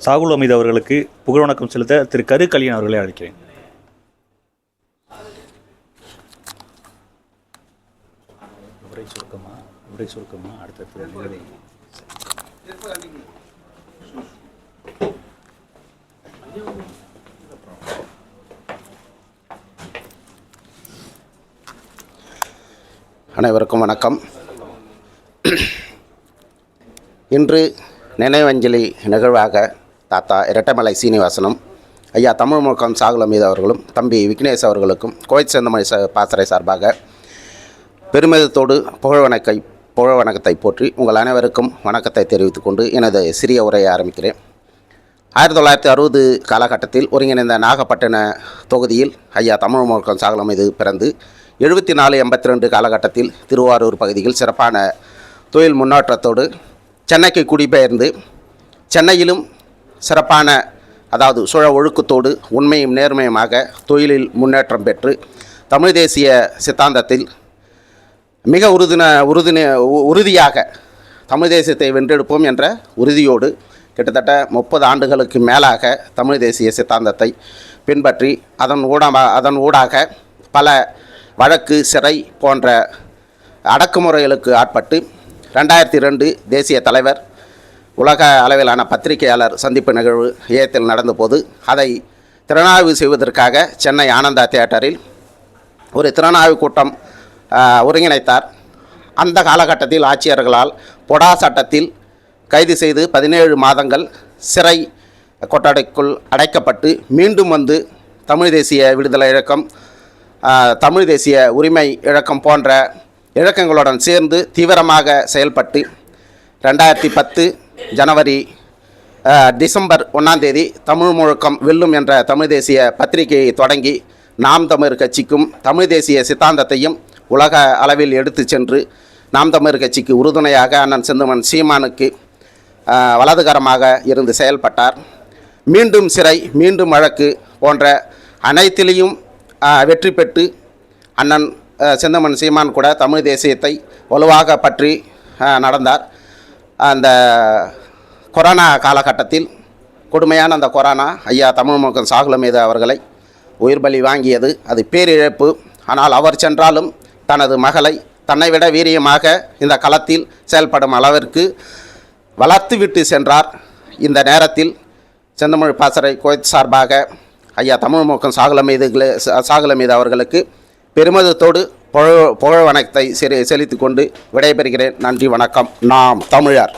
சாகுல் அமீது அவர்களுக்கு புகழ் வணக்கம் செலுத்த திரு கரு கல்யாண் அவர்களை அழைக்கிறேன். உரை சுருக்கமா அடுத்தது நிகழ்வை அனைவருக்கும் வணக்கம். இன்று நினைவஞ்சலி நிகழ்வாக தாத்தா இரட்டைமலை சீனிவாசனும், ஐயா தமிழ் முழக்கம் சாகுல் அமீது அவர்களும், தம்பி விக்னேஷ் அவர்களுக்கும் கோயில் செந்தமணி பாசறை சார்பாக பெருமிதத்தோடு புகழ் வணக்கத்தை போற்றி உங்கள் அனைவருக்கும் வணக்கத்தை தெரிவித்துக் கொண்டு எனது சிறிய உரையை ஆரம்பிக்கிறேன். 1960 காலகட்டத்தில் ஒருங்கிணைந்த நாகப்பட்டின தொகுதியில் ஐயா தமிழ் முழக்கம் சாகுல் அமீது பிறந்து 74-82 காலகட்டத்தில் திருவாரூர் பகுதியில் சிறப்பான தொழில் முன்னேற்றத்தோடு சென்னைக்கு குடிபெயர்ந்து சென்னையிலும் சிறப்பான சுழ ஒழுக்கத்தோடு உண்மையும் நேர்மையுமாக தொழிலில் முன்னேற்றம் பெற்று தமிழ் தேசிய சித்தாந்தத்தில் மிக உறுதியாக தமிழ் தேசியத்தை வென்றெடுப்போம் என்ற உறுதியோடு கிட்டத்தட்ட 30 ஆண்டுகளுக்கு மேலாக தமிழ் தேசிய சித்தாந்தத்தை பின்பற்றி அதன் ஊடாக பல வழக்கு, சிறை போன்ற அடக்குமுறைகளுக்கு ஆட்பட்டு 2002 தேசிய தலைவர் உலக அளவிலான பத்திரிகையாளர் சந்திப்பு நிகழ்வு ஏத்தில் நடந்தபோது அதை திறனாய்வு செய்வதற்காக சென்னை ஆனந்தா தியேட்டரில் ஒரு திறனாய்வு கூட்டம் ஒருங்கிணைத்தார். அந்த காலகட்டத்தில் ஆட்சியர்களால் பொடா சட்டத்தில் கைது செய்து 17 மாதங்கள் சிறை கொட்டடைக்குள் அடைக்கப்பட்டு மீண்டும் வந்து தமிழ் தேசிய விடுதலை இயக்கம், தமிழ் தேசிய உரிமை இயக்கம் போன்ற இயக்கங்களுடன் சேர்ந்து தீவிரமாக செயல்பட்டு 2010 ஜனவரி டிசம்பர் 1ஆம் தேதி தமிழ் முழக்கம் வெல்லும் என்ற தமிழ் தேசிய பத்திரிகையை தொடங்கி நாம் தமிழர் கட்சிக்கும் தமிழ் தேசிய சித்தாந்தத்தையும் உலக அளவில் எடுத்து சென்று நாம் தமிழர் கட்சிக்கு உறுதுணையாக அண்ணன் செந்தமன் சீமானுக்கு வலதுகரமாக இருந்து செயல்பட்டார். மீண்டும் சிறை, மீண்டும் வழக்கு போன்ற அனைத்திலையும் வெற்றி பெற்று அண்ணன் செந்தமன் சீமான் கூட தமிழ் தேசியத்தை வலுவாக பற்றி நடந்தார். அந்த கொரோனா காலகட்டத்தில் கொடுமையான அந்த கொரோனா ஐயா தமிழ் முழக்கம் சாகுல் அமீது அவர்களை உயிர் பலி வாங்கியது. அது பேரிழப்பு. ஆனால் அவர் சென்றாலும் தனது மகளை தன்னை விட வீரியமாக இந்த களத்தில் செயல்படும் அளவிற்கு வளர்த்துவிட்டு சென்றார். இந்த நேரத்தில் செந்தமிழ் பாசறை கோயில் சார்பாக ஐயா தமிழ் முழக்கம் சாகுல் அமீது அவர்களுக்கு பெருமிதத்தோடு புகழ் வணக்கத்தை செலுத்திக் கொண்டு விடைபெறுகிறேன். நன்றி, வணக்கம். நாம் தமிழர்.